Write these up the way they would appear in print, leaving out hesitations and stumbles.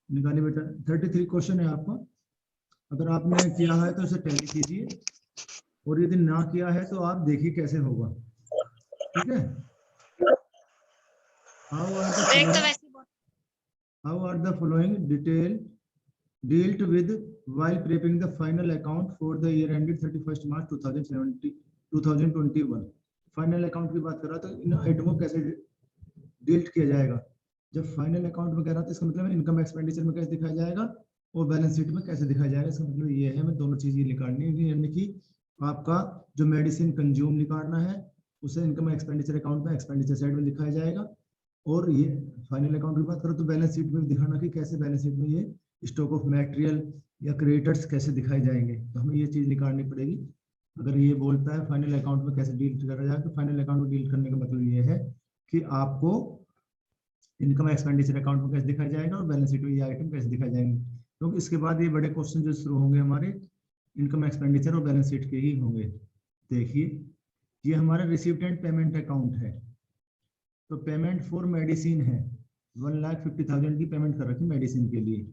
निकालिए बेटा। 33 क्वेश्चन है आपका। अगर आपने किया है तो उसे टैली कीजिए, और यदि ना किया है तो आप देखिए कैसे होगा। ठीक है। How are the following detail dealt with while preparing the final account for the year ended 31st March 2021। Final account की बात कर रहा तो इन आइटमों को कैसे डील्ट किया जाएगा। जब फाइनल अकाउंट में कह रहा था इसका मतलब इनकम एक्सपेंडिचर में कैसे दिखाया जाएगा और बैलेंस शीट में कैसे दिखाया जाएगा। इसका मतलब ये है हमें दोनों चीजें निकालनी है, यानी कि आपका जो मेडिसिन कंज्यूम निकालना है उसे इनकम एक्सपेंडिचर अकाउंट में एक्सपेंडिचर साइड में दिखाया जाएगा, और ये फाइनल अकाउंट की बात करो तो बैलेंस शीट में दिखाना कि कैसे बैलेंस शीट में ये स्टॉक ऑफ मटेरियल या क्रेडिटर्स कैसे दिखाए जाएंगे। तो हमें ये चीज निकालनी पड़ेगी। अगर ये बोलता है फाइनल अकाउंट में कैसे डील करा जाए, तो फाइनल अकाउंट में डील करने का मतलब ये है कि आपको इनकम एक्सपेंडिचर अकाउंट में कैसे दिखाया जाएगा और बैलेंस शीट में ये आइटम कैसे दिखाए जाएंगे। क्योंकि तो इसके बाद ये बड़े क्वेश्चन जो शुरू होंगे हमारे इनकम एक्सपेंडिचर और बैलेंस शीट के ही होंगे। देखिए ये हमारा रिसीव्ड एंड पेमेंट अकाउंट है। तो पेमेंट फॉर मेडिसिन है, 1,50,000 की पेमेंट कर रखी मेडिसिन के लिए,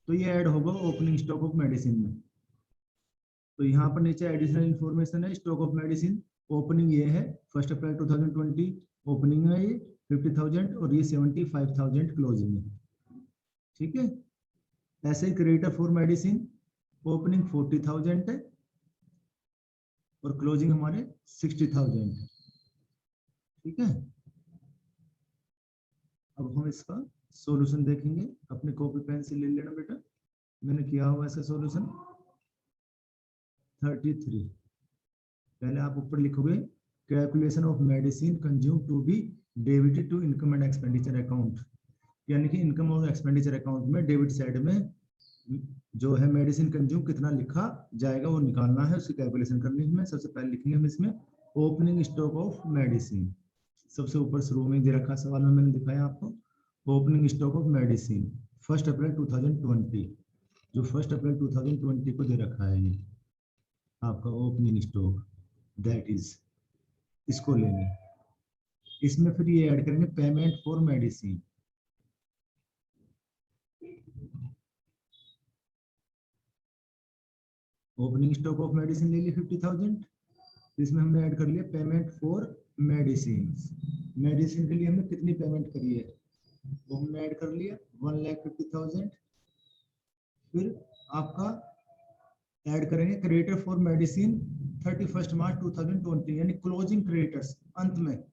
तो ये ऐड होगा ओपनिंग स्टॉक ऑफ मेडिसिन में। तो यहाँ पर नीचे एडिशनल इंफॉर्मेशन है स्टॉक ऑफ मेडिसिन। ओपनिंग ये है 1 अप्रैल 2020 ओपनिंग है ये 50,000 और ये 75,000 क्लोजिंग है। ठीक है। ऐसे ही क्रेडिटर फॉर मेडिसिन ओपनिंग 40,000 है और क्लोजिंग हमारे 60,000 है। ठीक है। अब हम इसका सॉल्यूशन देखेंगे। अपने कॉपी पेंसिल ले लेना बेटा, मैंने किया हुआ इसका सॉल्यूशन 33। पहले आप ऊपर लिखोगे calculation of medicine consume to be debited to income and expenditure account, यानी कि इनकम और एक्सपेंडिचर अकाउंट में डेबिट साइड में जो है मेडिसिन कंज्यूम कितना लिखा जाएगा वो निकालना है, उसकी कैलकुलेशन करनी है। सबसे पहले लिखेंगे हम इसमें ओपनिंग स्टॉक ऑफ मेडिसिन। सबसे ऊपर शुरू में दे रखा सवाल में मैंने दिखाया आपको ओपनिंग स्टॉक ऑफ मेडिसिन 1 अप्रैल 2020, जो 1 अप्रैल 2020 को दे रखा है ये आपका ओपनिंग स्टॉक, दैट इज इसको लेंगे। इसमें फिर ये ऐड करेंगे payment for medicine. Opening stock of medicine ले लिए 50,000, इसमें हमने ऐड कर लिया पेमेंट फॉर मेडिसिन। मेडिसिन के लिए हमने कितनी पेमेंट करी है वो हमने ऐड कर लिया 1,50,000। फिर आपका ऐड करेंगे क्रेडिटर फॉर मेडिसिन 31 मार्च 2020, यानी क्लोजिंग क्रेडिटर्स अंत में,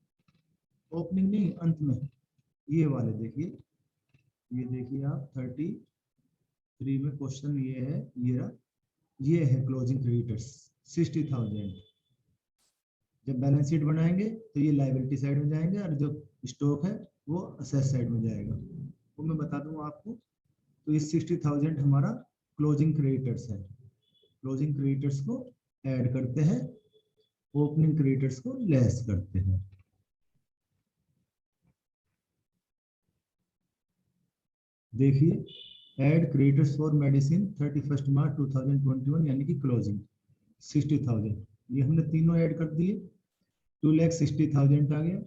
ओपनिंग नहीं अंत में। ये वाले देखिए, ये देखिए आप 33 में क्वेश्चन ये है, ये है क्लोजिंग क्रेडिटर्स 60,000। जब बैलेंस शीट बनाएंगे तो ये लायबिलिटी साइड में जाएंगे और जो स्टॉक है वो असेट साइड में जाएगा। वो मैं बता दूं आपको। तो ये 60,000 हमारा क्लोजिंग क्रेडिटर्स है। क्लोजिंग क्रेडिटर्स को ऐड करते हैं, ओपनिंग क्रेडिटर्स को लेस करते हैं। देखिए add creditors for medicine 31 March 2021 यानी कि क्लोजिंग 60,000, ये हमने तीनों ऐड कर दिए, 2,60,000 आ गया।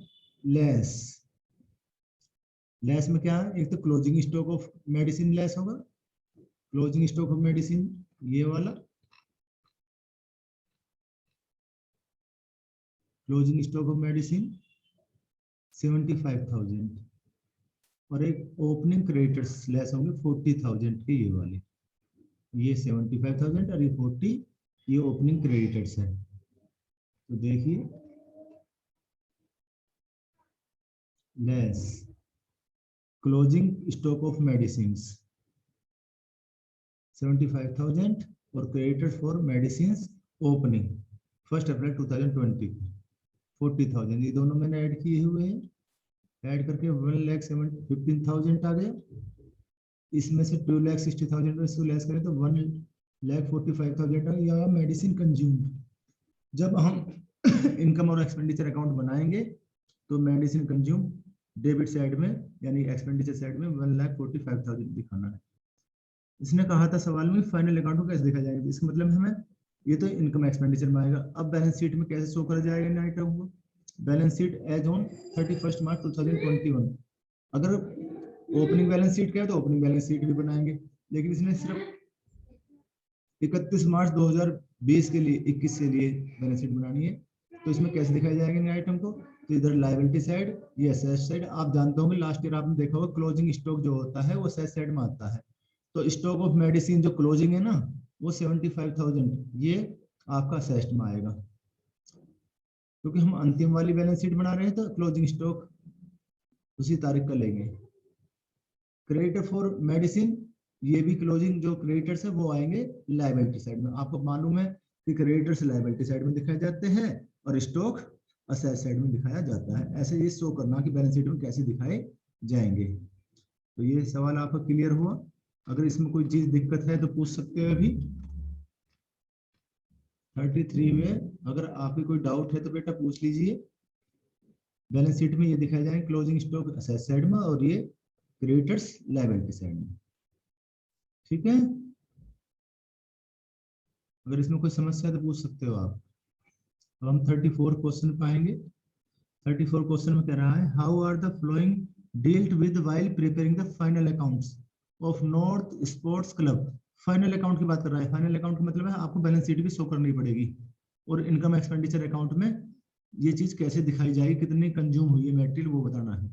लेस में क्या है, एक तो closing stock of medicine less होगा, क्लोजिंग स्टॉक ऑफ मेडिसिन ये वाला, क्लोजिंग स्टॉक ऑफ मेडिसिन 75,000 और एक ओपनिंग क्रेडिटर्स लेस होंगे 40,000 के, ये वाले, ये 75,000 और ये 40, ये ओपनिंग क्रेडिटर्स है। तो देखिए less closing stock of medicine 75,000 और क्रेडिटर्स फॉर मेडिसिन ओपनिंग 1 अप्रैल 2020 40,000, ये दोनों मैंने ऐड किए हुए हैं। ऐड करके 1,15,000 आ गया। इसमें से 2,60,000 इसको लेस करें तो 1,45,000 आ गया मेडिसिन कंज्यूम्ड। जब हम इनकम और एक्सपेंडिचर अकाउंट बनाएंगे तो मेडिसिन कंज्यूम डेबिट साइड में यानी एक्सपेंडिचर साइड में 1,45,000 दिखाना है। इसने कहा था सवाल में फाइनल अकाउंट को कैसे देखा जाएगा, इसका मतलब हमें ये तो इनकम एक्सपेंडिचर में आएगा। अब बैलेंस शीट में कैसे शो करा जाएगा इन आइटम को, balance sheet as on 31 March 2021। अगर ओपनिंग बैलेंस शीट क्या है, तो ओपनिंग बैलेंस शीट भी बनाएंगे, लेकिन इसमें सिर्फ 31 मार्च 2020 के लिए 21 के लिए बैलेंस शीट बनानी है। तो इसमें कैसे दिखाए जाएंगे इन आइटम को, तो इधर लायबिलिटी साइड, ये एसेट साइड। आप जानते होंगे लास्ट ईयर आपने देखा होगा क्लोजिंग स्टॉक जो होता है वो एसेट साइड में आता है। तो स्टॉक ऑफ मेडिसिन जो क्लोजिंग है ना वो 75,000 ये आपका एसेट में आएगा, क्योंकि हम अंतिम वाली बैलेंस शीट बना रहे हैं तो क्लोजिंग स्टॉक उसी तारीख का लेंगे। क्रेडिटर फॉर मेडिसिन, ये भी क्लोजिंग जो क्रेडिटर्स है वो आएंगे लायबिलिटी साइड में। आपको मालूम है कि क्रेडिटर्स लायबिलिटी साइड में दिखाए जाते हैं और स्टॉक असेट साइड में दिखाया जाता है। ऐसे ये शो करना कि बैलेंस शीट में कैसे दिखाए जाएंगे। तो ये सवाल आपका क्लियर हुआ? अगर इसमें कोई चीज दिक्कत है तो पूछ सकते हो। अभी 33 में अगर आपकी कोई डाउट है तो बेटा पूछ लीजिए। बैलेंस शीट में ये दिखाया जाएंगे क्लोजिंग स्टॉक असेट साइड में और ये क्रेडिटर्स लायबिलिटी साइड में। ठीक है, अगर इसमें कोई समस्या है तो पूछ सकते हो आप। अब हम 34 क्वेश्चन पाएंगे। 34 क्वेश्चन में कह रहा है how are the following dealt with while preparing the final accounts of north sports club. Final account की बात कर रहा है। फाइनल अकाउंट का मतलब है आपको बैलेंस शीट भी शो करनी पड़ेगी और इनकम एक्सपेंडिचर अकाउंट में ये चीज कैसे दिखाई जाएगी, कितनी कंज्यूम हुई है मटेरियल वो बताना है।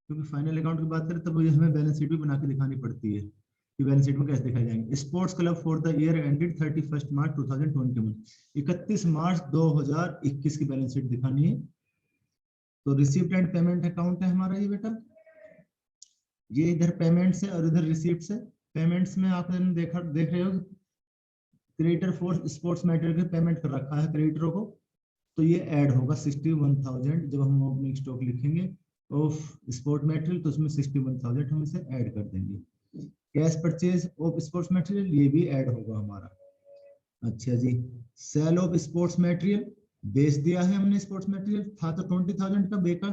क्योंकि फाइनल अकाउंट की बात करें तब हमें बैलेंस शीट भी बना के दिखानी पड़ती है कि बैलेंस शीट में कैसे दिखाई जाएंगे। Sports club for the year ended 31 March 2021, 31 March 2021 की बैलेंस शीट दिखानी है। तो रिसीप्ट एंड पेमेंट अकाउंट है हमारा ये बेटा। ये इधर पेमेंट्स है और इधर रिसीप्ट्स है। पेमेंट्स में आपने देख रहे हो क्रेडिटर फॉर स्पोर्ट्स मटेरियल के पेमेंट कर रखा है क्रेडिटरों को, तो ये ऐड होगा 61,000। जब हम ओपनिंग स्टॉक लिखेंगे ऑफ स्पोर्ट मटेरियल तो उसमें 61,000 हम इसे ऐड कर देंगे। Cash purchase of sports material ये भी ऐड होगा हमारा। अच्छा जी, सेल ऑफ स्पोर्ट्स मटेरियल, बेच दिया है हमने स्पोर्ट्स मटेरियल, था तो 20,000 का, बेका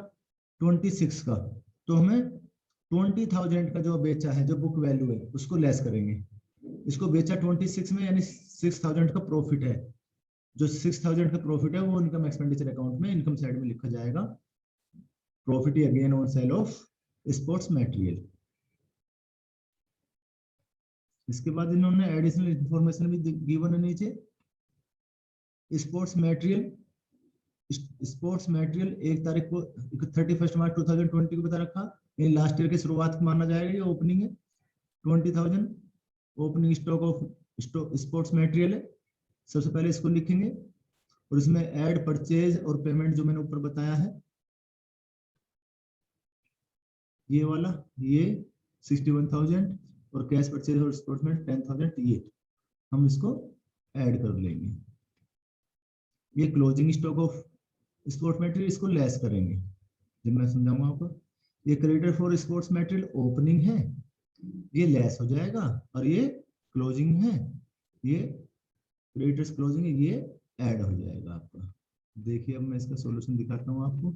26 का, तो हमें 20,000 का जो बेचा है जो बुक वैल्यू है उसको लेस करेंगे। इसको बेचा 26 में यानी 6,000 का प्रॉफिट है। जो 6,000 का प्रॉफिट है वो इनकम एक्सपेंडिचर अकाउंट में इनकम साइड में लिखा जाएगा। Profit again on sale of sports material. इसके बाद इन्होंने एडिशनल इंफॉर्मेशन भी गिवन है नीचे। स्पोर्ट्स मटेरियल, स्पोर्ट्स मटेरियल 1 तारीख को 31 मार्च 2020 को बता रखा, ये लास्ट ईयर की शुरुआत माना जाएगा। ये ओपनिंग है 20,000 opening stock of sports material है। सबसे पहले इसको लिखेंगे और इसमें ऐड परचेज और पेमेंट जो मैंने ऊपर बताया है ये वाला, ये 61,000 और कैश परचेज और स्पोर्ट्स में 10,000, ये हम इसको ऐड कर लेंगे। ये closing stock of sports material, इसको लेस करेंगे जब मैं समझाऊंगा आपको। ये creditor for sports material opening है, ये लेस हो जाएगा, और ये क्लोजिंग है, ये क्रेडिटर्स क्लोजिंग है, ये ऐड हो जाएगा आपका। देखिए अब मैं इसका सॉल्यूशन दिखाता हूँ आपको।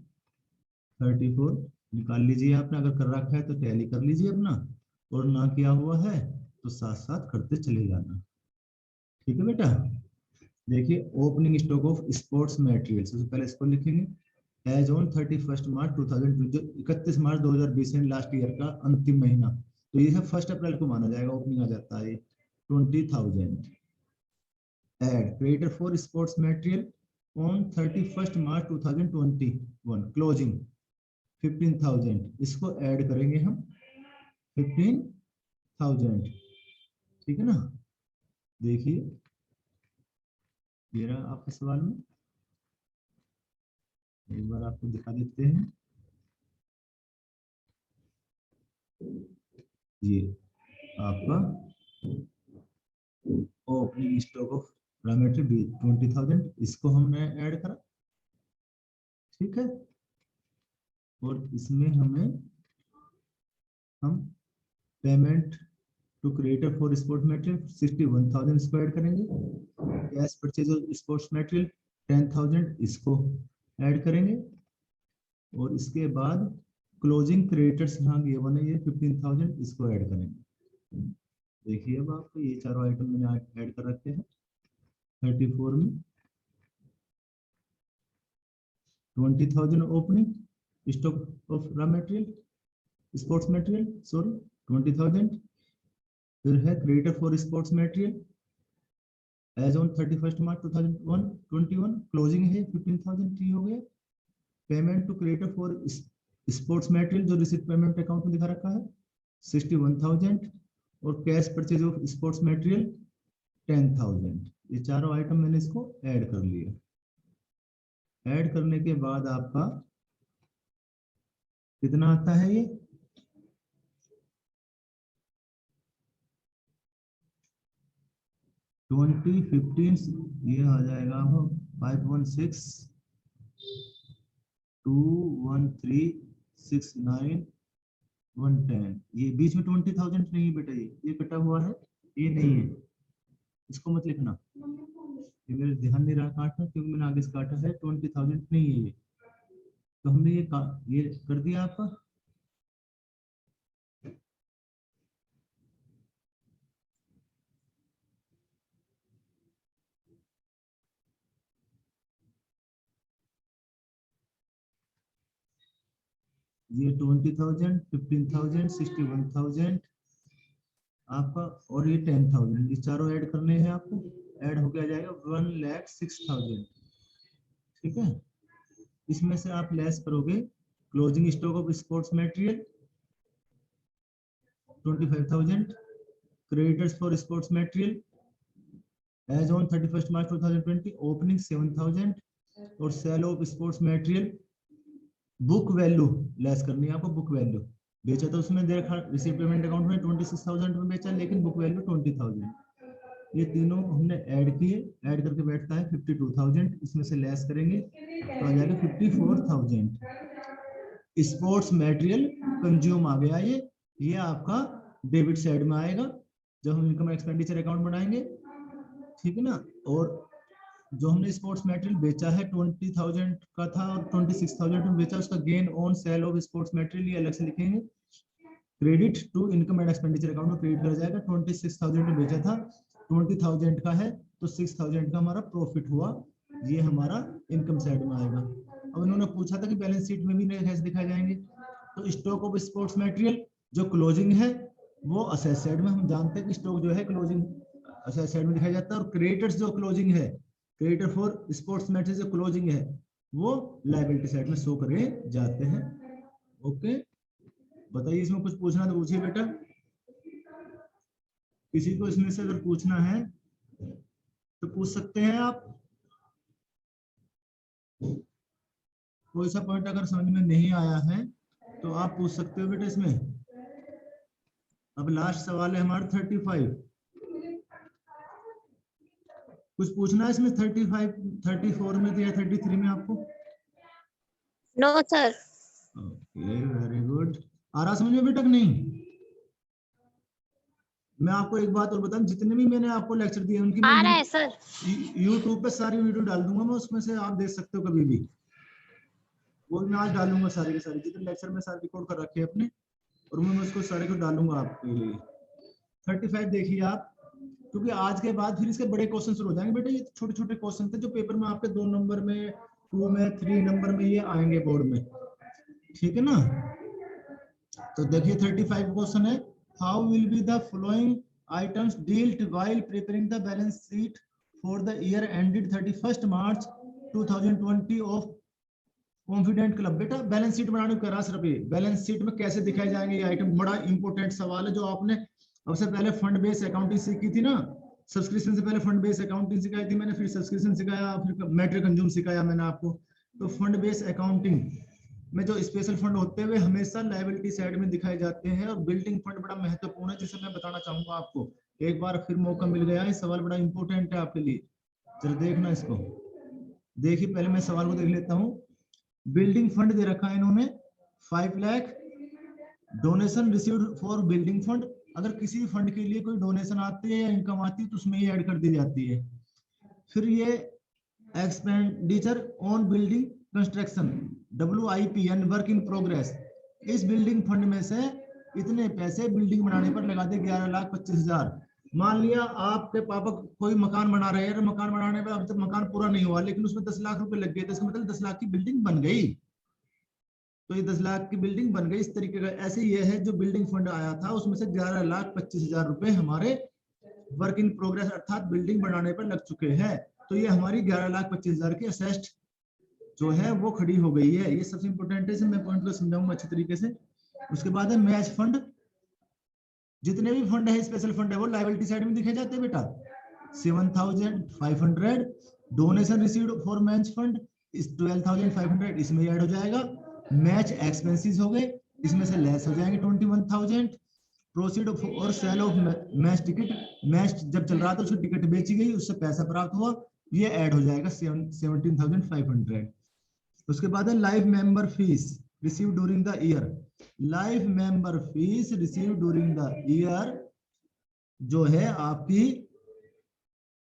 34 निकाल लीजिए आपने, अगर कर रखा है तो टैली कर लीजिए अपना, और ना किया हुआ है तो साथ साथ करते चले जाना। ठीक है बेटा, देखिए opening stock of sports material, सबसे पहले इसको लिखेंगे as on 31 March 2020, 31 March 2020 last year का अंतिम महीना, तो ये है 1 अप्रैल को माना जाएगा, ओपनिंग आ जाता है 20,000। Add creditor for sports material on 31 March 2021 closing 15,000, इसको ऐड करेंगे हम 15,000। ठीक है ना, देखिए ये रहा आपके सवाल में, एक बार आपको दिखा देते हैं। ये आपका opening stock of raw material 20,000, इसको हमने ऐड करा। ठीक है, और इसमें हम payment to creditor for sports material 61,000 इसको ऐड करेंगे। Cash purchase of sports material 10,000 इसको ऐड करेंगे, और इसके बाद क्लोजिंग क्रेडिटर्स यहाँ गिवन है ये 15,000, इसको ऐड करेंगे। देखिए अब आपको ये चारों आइटम मैंने ऐड कर रखे हैं 34 में। 20,000 opening stock of raw material, sports material, sorry 20,000। फिर है creditor for sports material as on 31 March 2021, closing है 15,000, ठीक हो गया। Payment to creditor for sports material जो रिसीट पेमेंट अकाउंट में दिखा रखा है 61,000, और cash purchase of sports material 10,000। ये चारों आइटम मैंने इसको ऐड कर लिया। ऐड करने के बाद आपका कितना आता है ये 2015, ये आ जाएगा 516,213,69,110। ये बीच में 20,000 नहीं है बेटा, ये कटा हुआ है, ये नहीं है, इसको मत लिखना, ये मेरे ध्यान नहीं रहा काटना क्योंकि मैंने आगे से काटा है। 20,000 नहीं है ये, तो हमने ये कर दिया आपका। ये 20,000, 15,000, 61,000 आपका, और ये 10,000, ये चारों ऐड करने हैं आपको। ऐड हो गया जाएगा 1,06,000, ठीक है। इसमें से आप लेस करोगे closing stock of sports material 25,000, creditors for sports material as on 31 March 2020 opening 7,000, और sale of sports material book value less करनी है आपको। बुक वैल्यू बेचा तो उसमें दे रखा रिसीव पेमेंट अकाउंट में 26,000 में बेचा, लेकिन बुक वैल्यू 20,000। ये तीनों हमने ऐड किए, ऐड करके बैठता है 52,000, इसमें से लेस करेंगे तो आ जाएगा 54,000। स्पोर्ट्स मटेरियल कंज्यूम आ गया, ये आपका डेबिट साइड में आएगा जब हम इनकम एक्सपेंडिचर अकाउंट बनाएंगे, ठीक है ना। और जो हमने स्पोर्ट्स मटेरियल बेचा है 20,000 का था और 26,000 में बेचा, उसका gain on sale of sports material ये अलग से लिखेंगे। Credit to income and expenditure account में क्रेडिट कर जाएगा। 26,000 में बेचा था, 20,000 का है तो 6,000 का हमारा प्रॉफिट हुआ, ये हमारा इनकम साइड में आएगा। अब इन्होंने पूछा था कि बैलेंस शीट में भी नए कैसे दिखाए जाएंगे, तो स्टॉक ऑफ स्पोर्ट्स मटेरियल जो क्लोजिंग है वो असेट साइड में, हम जानते हैं कि स्टॉक जो है क्लोजिंग असेट साइड में दिखाया जाता है, और क्रेडिटर्स जो क्लोजिंग है, क्रेडिटर फॉर स्पोर्ट्स मटेरियल जो क्लोजिंग है वो लायबिलिटी साइड में शो करे जाते हैं। ओके, बताइए इसमें कुछ पूछना तो पूछिए बेटा, किसी को इसमें से अगर पूछना है तो पूछ सकते हैं आप। कोई सा पॉइंट अगर समझ में नहीं आया है तो आप पूछ सकते हो बेटा इसमें। अब लास्ट सवाल है हमारा 35, कुछ पूछना है इसमें 35, 34 में या 33 में आपको? No sir. Okay, very good. आ रहा समझ में बेटा नहीं? मैं आपको एक बात और बताऊं, जितने भी मैंने आपको लेक्चर दिए उनकी आ रहा है सर, यूट्यूब पे सारी वीडियो डाल दूंगा मैं, उसमें से आप देख सकते हो कभी भी, वो मैं आज डालूंगा सारे के सारे जितने लेक्चर में सारे रिकॉर्ड कर रखे हैं अपने, और मैं उसको सारे को डालूंगा आपके लिए। 35 देखिए आप, क्योंकि आज के बाद फिर इसके बड़े क्वेश्चन शुरू हो जाएंगे बेटा। ये छोटे छोटे क्वेश्चन थे जो पेपर में आपके 2 नंबर में, 2 में, 3 नंबर में ये आएंगे बोर्ड में, ठीक है ना। तो देखिए 35 क्वेश्चन है, how will be the following items dealt while preparing the balance sheet for the year ended 31 March 2020 of confident club. बेटा बैलेंस शीट बनाने को करा सर, बैलेंस शीट में कैसे दिखाए जाएंगे ये आइटम, बड़ा इंपॉर्टेंट सवाल है जो आपने अब से पहले फंड बेस्ड अकाउंटिंग सीखी थी ना। सब्सक्रिप्शन से पहले फंड बेस्ड अकाउंटिंग सिखाई थी मैंने, फिर सब्सक्रिप्शन सिखाया, फिर मैटर कंज्यूम सिखाया मैंने आपको। तो फंड बेस्ड अकाउंटिंग में जो स्पेशल फंड होते हुए हमेशा लायबिलिटी साइड में दिखाए जाते हैं, और बिल्डिंग फंड बड़ा महत्वपूर्ण है जिसे मैं बताना चाहूंगा आपको। एक बार फिर मौका मिल गया है, सवाल बड़ा इंपॉर्टेंट है आपके लिए, चलो देखना इसको। देखिए पहले मैं सवाल को देख लेता हूँ। बिल्डिंग फंड दे रखा है इन्होंने 5 lakh, donation received for building fund. अगर किसी फंड के लिए कोई डोनेशन आती है या इनकम आती है तो उसमें ये ऐड कर दी जाती है। फिर ये expenditure on building construction WIP work in progress, इस बिल्डिंग फंड में से इतने पैसे बिल्डिंग बनाने पर लगा दे 11,25,000। मान लिया आपके पापा कोई मकान बना रहे हैं, मकान बनाने में अब तक मकान पूरा नहीं हुआ लेकिन उसमें 10 लाख रुपए लग गए, तो इसका मतलब 10 लाख की बिल्डिंग बन गई। तो ये 10 लाख की बिल्डिंग बन गई इस तरीके का। ऐसे ये है जो बिल्डिंग फंड आया था उसमें से 11,25,000 रुपए हमारे वर्क इन प्रोग्रेस अर्थात बिल्डिंग बनाने पर लग चुके हैं। तो ये हमारी 11,25,000 की असेस्ट जो है वो खड़ी हो गई है। ये सबसे इंपॉर्टेंट है, मैं पॉइंट को समझाऊंगा अच्छे तरीके से। उसके बाद है मैच फंड। जितने भी फंड है स्पेशल फंड है वो लायबिलिटी साइड में दिखे जाते हैं बेटा। 7,500 donation received for match fund इस 12,500 इसमें ऐड हो जाएगा। मैच एक्सपेंसेस हो गए, इसमें से लेस हो जाएंगे 21,000। प्रोसीड और sale of match ticket, match जब चल रहा था उसकी टिकट बेची गई उससे पैसा प्राप्त हुआ, ये ऐड हो जाएगा 17,500। उसके बाद है life member fees receive during the year. Life member fees receive during the year जो है आपकी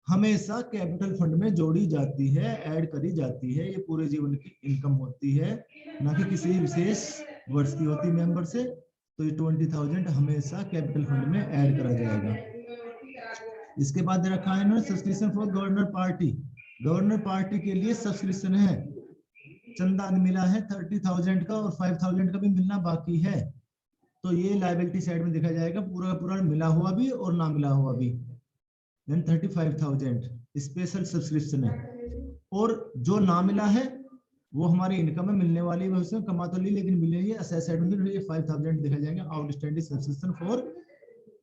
हमेशा कैपिटल फंड में जोड़ी जाती है, ऐड करी जाती है। ये पूरे जीवन की इनकम होती है, ना कि किसी विशेष वर्ष की होती मेंबर से। तो ये 20,000 हमेशा कैपिटल फंड में ऐड करा जाएगा। इसके बाद रखा है इन्होंने subscription for governor party. Governor party के लिए सब्सक्रिप्शन है, चंदा मिला है 30,000 का और 5,000 का भी मिलना बाकी है। तो ये लायबिलिटी साइड में दिखाया जाएगा, पूरा पूरा मिला हुआ भी और ना मिला हुआ भी। 35,000 स्पेशल सब्सक्रिप्शन है, और जो ना मिला है वो हमारी इनकम में मिलने वाली है, उसमें कमा तो ली लेकिन मिलेगी असेट साइड में। ये 5,000 दिखाए जाएंगे outstanding subscription for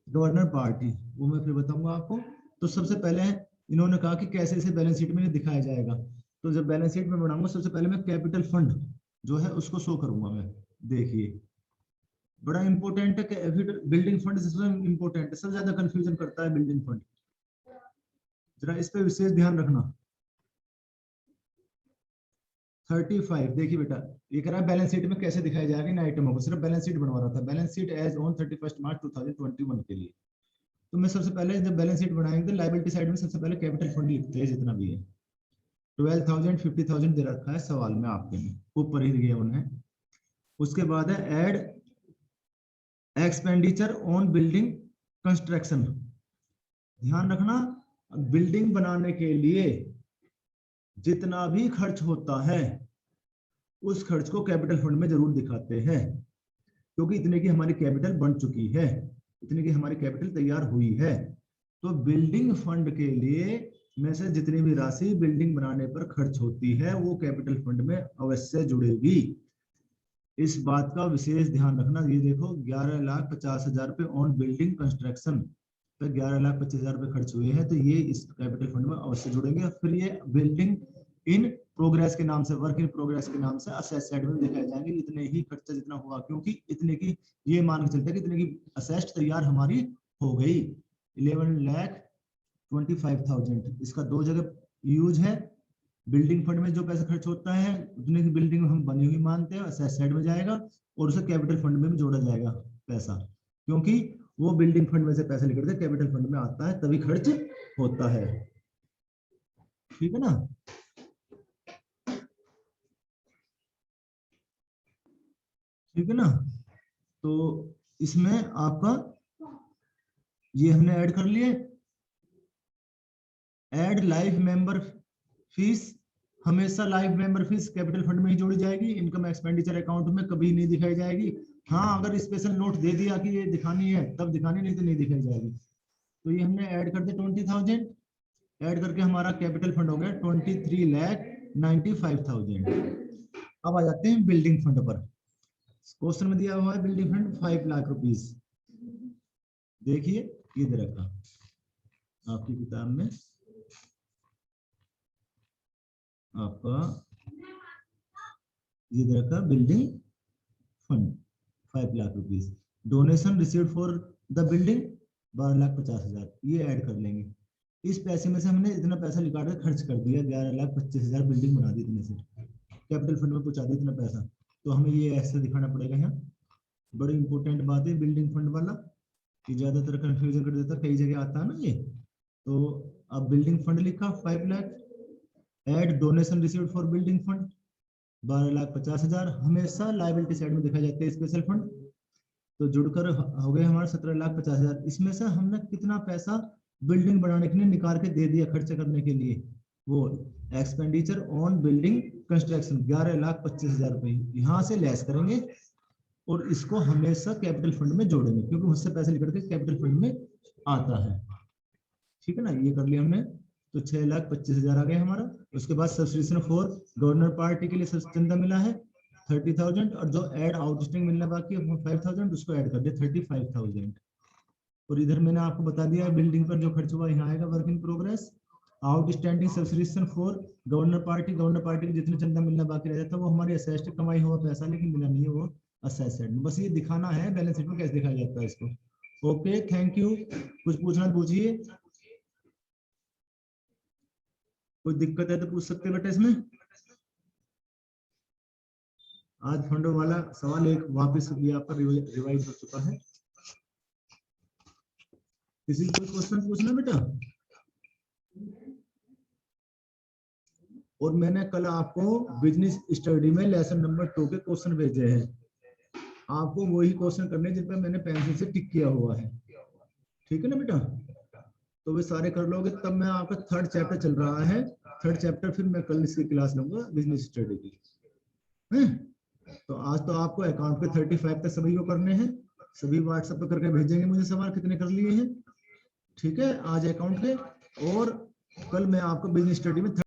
governor party, वो मैं फिर बताऊंगा आपको। तो सबसे पहले इन्होंने कहा कि कैसे इसे बैलेंस शीट में दिखाया जाएगा। तो जब बैलेंस शीट में बनाऊंगा सबसे पहले मैं कैपिटल फंड जो है उसको शो करूंगा मैं। देखिए बड़ा इंपॉर्टेंट है, बिल्डिंग फंड सबसे इंपॉर्टेंट है, सबसे ज्यादा कंफ्यूजन करता है बिल्डिंग फंड, जरा इस पे विशेष ध्यान रखना। 35 देखिए बेटा, ये कह रहा है बैलेंस शीट में कैसे दिखाया जाएगा इन आइटमों को। सिर्फ बैलेंस शीट बनवा रहा था, balance sheet as on 31 March 2021 के लिए। तो मैं सबसे पहले जब बैलेंस शीट बनाएंगे तो लायबिलिटी साइड में सबसे पहले कैपिटल फंड लिखते हैं जितना भी है। 12,000 50,000 दे रखा है सवाल में आपके में, ऊपर ही दिया उन्हें। उसके बाद है add expenditure on building construction. ध्यान रखना, बिल्डिंग बनाने के लिए जितना भी खर्च होता है उस खर्च को कैपिटल फंड में जरूर दिखाते हैं, क्योंकि इतने की हमारी कैपिटल बन चुकी है, इतने की हमारी कैपिटल तैयार हुई है। तो बिल्डिंग फंड के लिए में से जितनी भी राशि बिल्डिंग बनाने पर खर्च होती है वो कैपिटल फंड में अवश्य जुड़ेगी। इस बात का विशेष ध्यान रखना। ये देखो 11,50,000 रुपए ऑन बिल्डिंग कंस्ट्रक्शन पे 11,25,000 रुपए खर्च हुए हैं, तो ये इस कैपिटल फंड में अवश्य जुड़ेंगे। फिर ये बिल्डिंग इन प्रोग्रेस के नाम से, वर्क इन प्रोग्रेस के नाम से असेट साइड में दिखाए जाएंगे। इतने ही खर्चा जितना हुआ, क्योंकि इतने की ये मान के चलते हैं कि इतने की असेट तैयार हमारी हो गई। 11,25,000 इसका दो जगह यूज है। बिल्डिंग फंड में जो पैसा खर्च होता है उतने की बिल्डिंग हम बनी हुई मानते हैं, असेट साइड में जाएगा, और उसे कैपिटल फंड में भी जोड़ा जाएगा पैसा, क्योंकि वो बिल्डिंग फंड में से पैसा निकल के कैपिटल फंड में आता है, तभी खर्च होता है। ठीक है ना। ठीक है ना। तो इसमें आपका ये हमने ऐड कर लिए। ऐड लाइफ मेंबर फीस, हमेशा life member fees capital fund में ही जोड़ी जाएगी, इनकम एक्सपेंडिचर अकाउंट में कभी नहीं दिखाई जाएगी। हाँ, अगर स्पेशल नोट दे दिया कि ये दिखानी है तब दिखानी, नहीं तो नहीं दिखाई जाएगी। तो ये हमने ऐड कर दिया 20,000, ऐड करके हमारा कैपिटल फंड हो गया 23,95,000। अब आ जाते हैं बिल्डिंग फंड पर। क्वेश्चन में दिया हुआ है बिल्डिंग फंड 5 लाख रुपीस। देखिए ये दे रखा आपकी किताब में, आपका ये दे रखा building fund 5 lakh rupees. Donation received for the building 12,50,000, ये ऐड कर लेंगे। इस पैसे में से हमने इतना पैसा निकाल कर खर्च कर दिया, 11,25,000 बिल्डिंग बना दी, इतने से कैपिटल फंड में पहुंचा दी इतना पैसा। तो हमें ये ऐसे दिखाना पड़ेगा यहाँ। बड़ी इंपॉर्टेंट बात है बिल्डिंग फंड वाला, कि ज्यादातर कंफ्यूजन कर देता, कई जगह आता है ना ये। तो अब बिल्डिंग फंड लिखा 5 lakh, add donation received for building fund 12,50,000, हमेशा लायबिलिटी साइड में दिखाई जाते हैं स्पेशल फंड। तो जुड़कर हो गए हमारे 17,50,000। इसमें से हमने कितना पैसा बिल्डिंग बनाने के लिए निकाल के दे दिया खर्च करने के लिए, वो एक्सपेंडिचर ऑन बिल्डिंग कंस्ट्रक्शन 11,25,000 रुपए यहाँ से लेस करेंगे और इसको हमेशा कैपिटल फंड में जोड़ेंगे क्योंकि उससे पैसे निकल के कैपिटल फंड में आता है। ठीक है ना, ये कर लिया हमने। तो 6,25,000 आ गया हमारा। उसके बाद सब्सक्रिप्शन फॉर गवर्नर पार्टी के लिए चंदा मिला है 30,000 और जो ऐड आउटस्टैंडिंग मिलना बाकी है 5,000 उसको ऐड कर दिया 35,000। और इधर मैंने आपको बता दिया बिल्डिंग पर जो खर्च हुआ यहाँ आएगा work in progress. Outstanding subscription for governor party के जितने चंदा मिलना बाकी रह जाता है वो हमारी असेस्ट कमाई हुआ पैसा लेकिन मिला नहीं है वो असेट में। बस ये दिखाना है बैलेंस शीट में कैसे दिखाया जाता है इसको। Okay thank you. कुछ पूछना पूछिए, कोई दिक्कत है तो पूछ सकते हैं बेटा इसमें। आज फंड वाला सवाल एक वापस भी आपका रिवाइज हो चुका है। किसी को कोई क्वेश्चन पूछना बेटा। और मैंने कल आपको बिजनेस स्टडी में लेसन नंबर 2 के क्वेश्चन भेजे हैं, आपको वही क्वेश्चन करने जिन पर मैंने पेंसिल से टिक किया हुआ है। ठीक है ना बेटा, तो वे सारे कर लोगे तब मैं आपका 3rd चैप्टर चल रहा है। 3rd चैप्टर फिर मैं कल इसकी क्लास लूंगा बिजनेस स्टडी की है। तो आज तो आपको अकाउंट के 35 तक सभी को करने हैं। सभी व्हाट्सएप पे करके भेजेंगे मुझे सवाल कितने कर लिए हैं। ठीक है आज अकाउंट के, और कल मैं आपको बिजनेस स्टडी में